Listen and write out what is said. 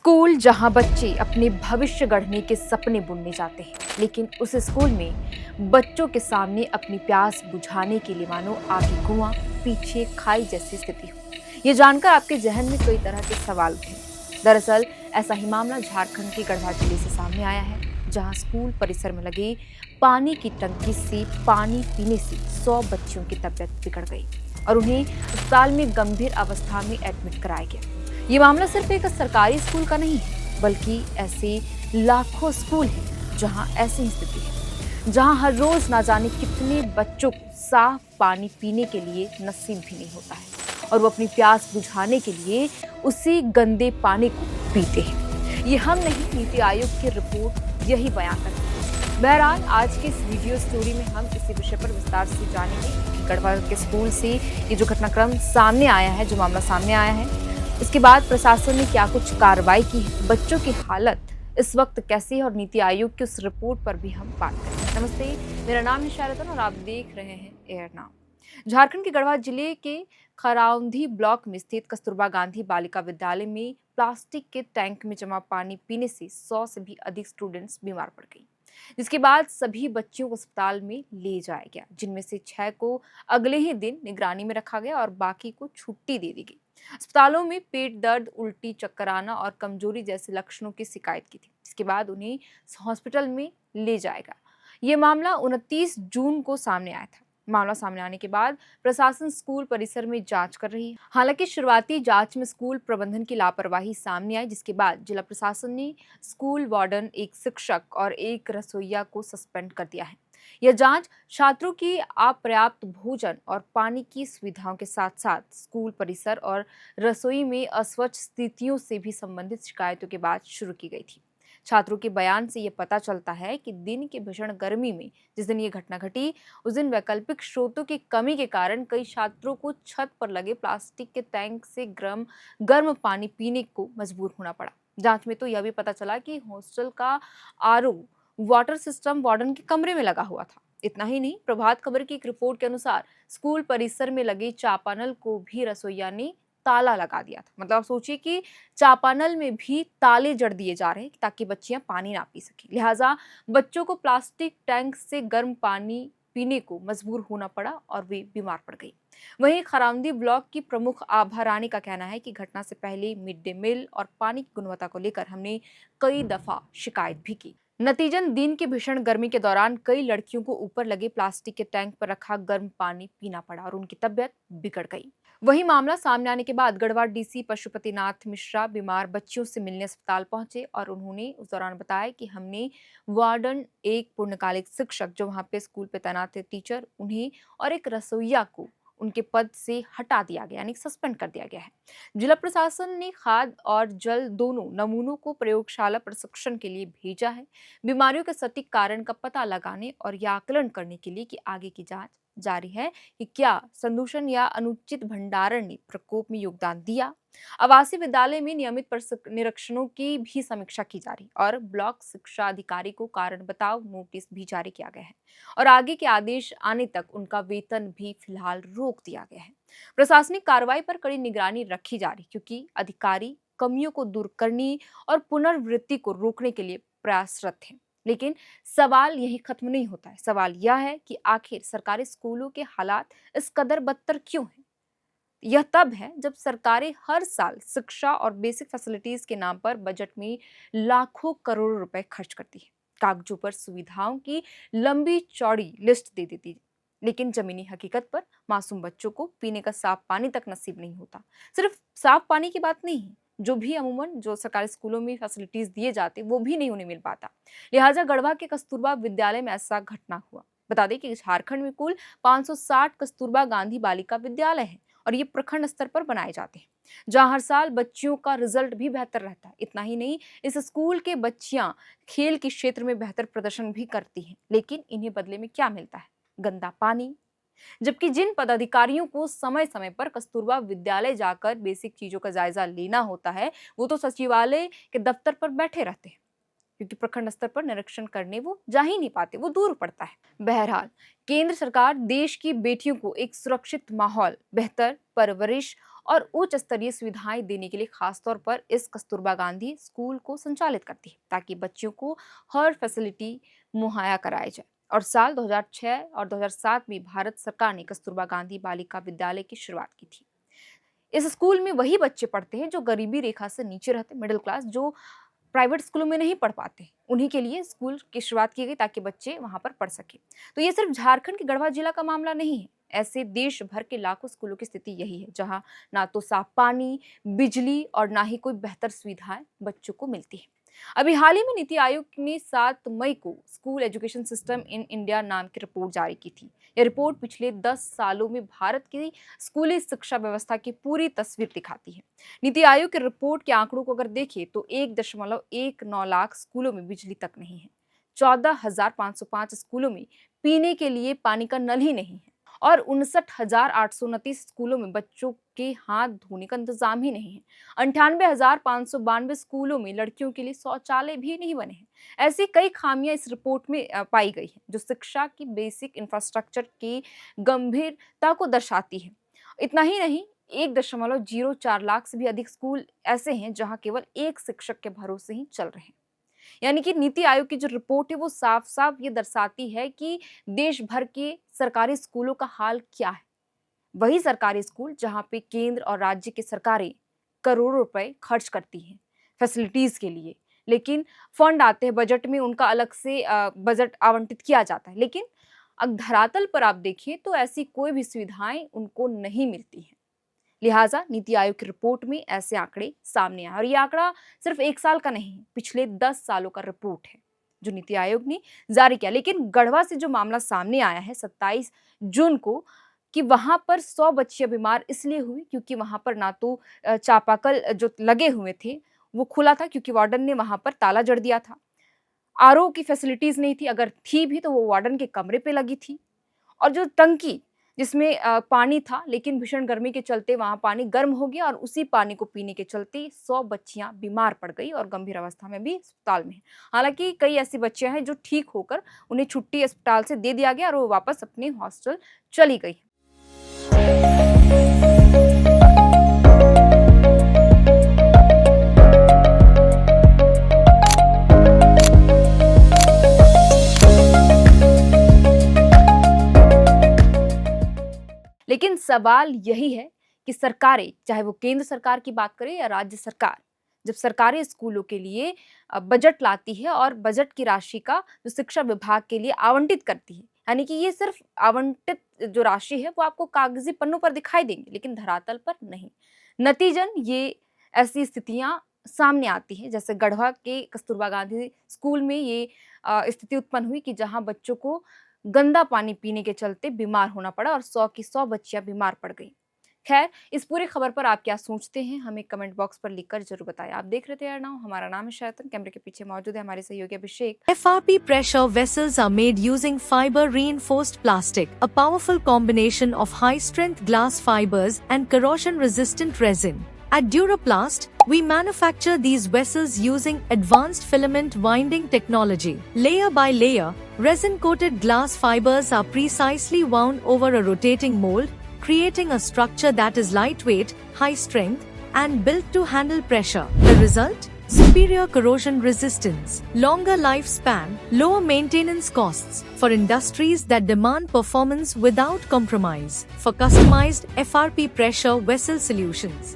School जहां बच्चे अपने भविष्य गढ़ने के सपने बुनने जाते हैं, लेकिन उस स्कूल में बच्चों के सामने अपनी प्यास बुझाने के लिए मानो आगे कुआं पीछे खाई जैसी स्थिति हो। ये जानकर आपके जहन में कई तरह के सवाल उठे। दरअसल ऐसा ही मामला झारखंड के गढ़वा जिले से सामने आया है, जहां स्कूल परिसर में लगे पानी की टंकी से पानी पीने से 100 बच्चियों की तबीयत बिगड़ गई और उन्हें अस्पताल में गंभीर अवस्था में एडमिट कराया गया। ये मामला सिर्फ एक सरकारी स्कूल का नहीं है, बल्कि ऐसे लाखों स्कूल हैं जहां ऐसी स्थिति है, जहां हर रोज ना जाने कितने बच्चों को साफ पानी पीने के लिए नसीब भी नहीं होता है और वो अपनी प्यास बुझाने के लिए उसी गंदे पानी को पीते हैं। ये हम नहीं, नीति आयोग की रिपोर्ट यही बयान करती है। बहरहाल आज के इस वीडियो स्टोरी में हम इसी विषय पर विस्तार से जानेंगे कि गढ़वा के स्कूल से ये जो घटनाक्रम सामने आया है, जो मामला सामने आया है, इसके बाद प्रशासन ने क्या कुछ कार्रवाई की है, बच्चों की हालत इस वक्त कैसी है और नीति आयोग की उस रिपोर्ट पर भी हम बात करेंगे। नमस्ते, मेरा नाम निशा रतन और आप देख रहे हैं एयर नाउ। झारखंड के गढ़वा जिले के खराउंधी ब्लॉक में स्थित कस्तूरबा गांधी बालिका विद्यालय में प्लास्टिक के टैंक में जमा पानी पीने से 100 से भी अधिक स्टूडेंट्स बीमार पड़ गई, जिसके बाद सभी बच्चियों को अस्पताल में ले जाया गया, जिनमें से 6 को अगले ही दिन निगरानी में रखा गया और बाकी को छुट्टी दे दी गई। अस्पतालों में पेट दर्द, उल्टी, चक्कर आना और कमजोरी जैसे लक्षणों की शिकायत की थी। इसके बाद उन्हें हॉस्पिटल में ले जाएगा। ये मामला 29 जून को सामने आया था। मामला सामने आने के बाद प्रशासन स्कूल परिसर में जांच कर रही है। हालांकि शुरुआती जांच में स्कूल प्रबंधन की लापरवाही सामने आई, जिसके बाद जिला प्रशासन ने स्कूल वार्डन, एक शिक्षक और एक रसोइया को सस्पेंड कर दिया है। यह जांच छात्रों की अपर्याप्त भोजन और पानी की सुविधाओं के साथ साथ स्कूल परिसर और रसोई में अस्वच्छ स्थितियों से भी संबंधित शिकायतों के बाद शुरू की गई थी। छात्रों के बयान से यह पता चलता है कि दिन की भीषण गर्मी में जिस दिन ये घटना घटी, उस दिन वैकल्पिक स्रोतों की कमी के कारण कई छात्रों को छत पर लगे प्लास्टिक के टैंक से गर्म पानी पीने को मजबूर होना पड़ा। जांच में तो यह भी पता चला कि हॉस्टल का आरओ वाटर सिस्टम वार्डन के कमरे में लगा हुआ था। इतना ही नहीं, प्रभात खबर की एक रिपोर्ट के अनुसार स्कूल परिसर में लगे चापानल को भी रसोइया ने ताला लगा दिया था। मतलब आप सोचिए कि चापानल में भी ताले जड़ दिए जा रहे हैं ताकि बच्चियां पानी ना पी सके। लिहाजा बच्चों को प्लास्टिक टैंक से गर्म पानी पीने को मजबूर होना पड़ा और वे बीमार पड़ गई। वहीं खरामदी ब्लॉक की प्रमुख आभा रानी का कहना है कि घटना से पहले मिड डे मील और पानी की गुणवत्ता को लेकर हमने कई दफा शिकायत भी की। नतीजन दिन की भीषण गर्मी के दौरान कई लड़कियों को ऊपर लगे प्लास्टिक के टैंक पर रखा गर्म पानी पीना पड़ा और उनकी तबीयत बिगड़ गई। वही मामला सामने आने के बाद गढ़वा डीसी पशुपतिनाथ मिश्रा बीमार बच्चियों से मिलने अस्पताल पहुंचे और उन्होंने उस दौरान बताया कि हमने वार्डन, एक पूर्णकालिक शिक्षक जो वहां पे स्कूल पे तैनात थे टीचर, उन्हें और एक रसोइया को उनके पद से हटा दिया गया, यानी सस्पेंड कर दिया गया है। जिला प्रशासन ने खाद और जल दोनों नमूनों को प्रयोगशाला प्रशिक्षण के लिए भेजा है, बीमारियों के सटीक कारण का पता लगाने और यह आकलन करने के लिए कि आगे की जांच जारी है कि क्या संदूषण या अनुचित भंडारण ने प्रकोप में योगदान दिया। आवासीय विद्यालय में नियमित निरीक्षणों की भी समीक्षा की जा रही और ब्लॉक शिक्षा अधिकारी को कारण बताओ नोटिस भी जारी किया गया है और आगे के आदेश आने तक उनका वेतन भी फिलहाल रोक दिया गया है। प्रशासनिक कार्रवाई पर कड़ी निगरानी रखी जा रही, क्योंकि अधिकारी कमियों को दूर करने और पुनर्वृत्ति को रोकने के लिए प्रयासरत हैं। लेकिन सवाल यही खत्म नहीं होता है। सवाल यह है कि आखिर सरकारी स्कूलों के हालात इस कदर बदतर क्यों हैं? यह तब है जब सरकारें हर साल शिक्षा और बेसिक फैसिलिटीज के नाम पर बजट में लाखों करोड़ रुपए खर्च करती है, कागजों पर सुविधाओं की लंबी चौड़ी लिस्ट दे देती है, लेकिन जमीनी हकीकत पर मासूम बच्चों को पीने का साफ पानी तक नसीब नहीं होता। सिर्फ साफ पानी की बात नहीं है, जो भी अमूमन जो सरकारी स्कूलों में फैसिलिटीज दिए जाते वो भी नहीं उन्हें मिल पाता। लिहाजा गढ़वा के कस्तूरबा विद्यालय में ऐसा घटना हुआ। बता दें कि झारखंड में कुल 560 कस्तूरबा गांधी बालिका विद्यालय है और ये प्रखंड स्तर पर बनाए जाते हैं, जहां हर साल बच्चियों का रिजल्ट भी बेहतर रहता है। इतना ही नहीं, इस स्कूल के बच्चियां खेल के क्षेत्र में बेहतर प्रदर्शन भी करती हैं, लेकिन इन्हें बदले में क्या मिलता है? गंदा पानी। जबकि जिन पदाधिकारियों को समय समय पर कस्तूरबा विद्यालय जाकर बेसिक चीजों का जायजा लेना होता है, वो तो सचिवालय के दफ्तर पर बैठे रहते हैं, क्योंकि प्रखंड स्तर पर निरीक्षण करने वो जा ही नहीं पाते, वो दूर पड़ता है। बहरहाल केंद्र सरकार देश की बेटियों को एक सुरक्षित माहौल, बेहतर परवरिश और उच्च स्तरीय सुविधाएं देने के लिए खासतौर पर इस कस्तूरबा गांधी स्कूल को संचालित करती है, ताकि बच्चों को हर फैसिलिटी मुहैया कराई जाए। और साल 2006 और 2007 में भारत सरकार ने कस्तूरबा गांधी बालिका विद्यालय की शुरुआत की थी। इस स्कूल में वही बच्चे पढ़ते हैं जो गरीबी रेखा से नीचे रहते, मिडिल क्लास, जो प्राइवेट स्कूलों में नहीं पढ़ पाते। उन्हीं के लिए स्कूल की शुरुआत की गई ताकि बच्चे वहां पर पढ़ सके। तो ये सिर्फ झारखंड के गढ़वा जिला का मामला नहीं है। ऐसे देश भर के लाखों स्कूलों की स्थिति यही है, जहां ना तो साफ पानी, बिजली और ना ही कोई बेहतर सुविधाएं बच्चों को मिलती है। अभी हाल ही में नीति आयोग ने 7 मई को school education system in India नाम की रिपोर्ट जारी की थी। यह रिपोर्ट पिछले 10 सालों में भारत की स्कूली शिक्षा व्यवस्था की पूरी तस्वीर दिखाती है। नीति आयोग की रिपोर्ट के आंकड़ों को अगर देखें तो 1.19 लाख स्कूलों में बिजली तक नहीं है, 14,505 स्कूलों में पीने के लिए पानी का नल ही नहीं है और 59,829 स्कूलों में बच्चों के हाथ धोने का इंतजाम ही नहीं है। 98,592 स्कूलों में लड़कियों के लिए शौचालय भी नहीं बने हैं। ऐसी कई खामियां इस रिपोर्ट में पाई गई हैं, जो शिक्षा की बेसिक इंफ्रास्ट्रक्चर की गंभीरता को दर्शाती है। इतना ही नहीं, 1.04 लाख से भी अधिक स्कूल ऐसे हैं जहां केवल एक शिक्षक के भरोसे ही चल रहे हैं। यानी कि नीति आयोग की जो रिपोर्ट है वो साफ साफ ये दर्शाती है कि देश भर के सरकारी स्कूलों का हाल क्या है। वही सरकारी स्कूल जहां पे केंद्र और राज्य की सरकारें करोड़ों रुपए खर्च करती हैं फैसिलिटीज के लिए, लेकिन फंड आते हैं बजट में, उनका अलग से बजट आवंटित किया जाता है, लेकिन अब धरातल पर आप देखिए तो ऐसी कोई भी सुविधाएं उनको नहीं मिलती हैं। लिहाजा नीति आयोग की रिपोर्ट में ऐसे आंकड़े सामने आए और ये आंकड़ा सिर्फ 1 साल का नहीं, पिछले 10 सालों का रिपोर्ट है जो नीति आयोग ने जारी किया। लेकिन गढ़वा से जो मामला सामने आया है 27 जून को, कि वहां पर 100 बच्चियां बीमार इसलिए हुई क्योंकि वहां पर ना तो चापाकल जो लगे हुए थे वो खुला था, क्योंकि वार्डन ने वहां पर ताला जड़ दिया था। आरओ की फैसिलिटीज नहीं थी, अगर थी भी तो वो वार्डन के कमरे पे लगी थी। और जो टंकी जिसमें पानी था, लेकिन भीषण गर्मी के चलते वहां पानी गर्म हो गया और उसी पानी को पीने के चलते 100 बच्चियां बीमार पड़ गई और गंभीर अवस्था में भी अस्पताल में है। हालांकि कई ऐसी बच्चियां हैं जो ठीक होकर उन्हें छुट्टी अस्पताल से दे दिया गया और वो वापस अपने हॉस्टल चली गई। लेकिन सवाल यही है कि सरकारें, चाहे वो केंद्र सरकार की बात करें या राज्य सरकार, जब सरकारी स्कूलों के लिए बजट लाती है और बजट की राशि का जो शिक्षा विभाग के लिए आवंटित करती है, यानी कि ये सिर्फ आवंटित जो राशि है वो आपको कागजी पन्नों पर दिखाई देंगे लेकिन धरातल पर नहीं। नतीजन ये ऐसी स्थितियां सामने आती हैं, जैसे गढ़वा के कस्तूरबा गांधी स्कूल में ये स्थिति उत्पन्न हुई कि जहां बच्चों को गंदा पानी पीने के चलते बीमार होना पड़ा और 100 की 100 बच्चियां बीमार पड़ गई। खैर, इस पूरी खबर पर आप क्या सोचते हैं हमें कमेंट बॉक्स पर लिखकर जरूर बताएं। आप देख रहे थे यार नाउ, हमारा नाम है शैतन, कैमरे के पीछे मौजूद है हमारे सहयोगी अभिषेक। FRP pressure vessels are made using fiber reinforced plastic, a powerful combination of high strength glass fibers and corrosion resistant resin. At Duraplast, we manufacture these vessels using advanced filament winding technology. Layer by layer, resin-coated glass fibers are precisely wound over a rotating mold, creating a structure that is lightweight, high strength, and built to handle pressure. The result? Superior corrosion resistance, longer lifespan, lower maintenance costs for industries that demand performance without compromise. For customized FRP pressure vessel solutions,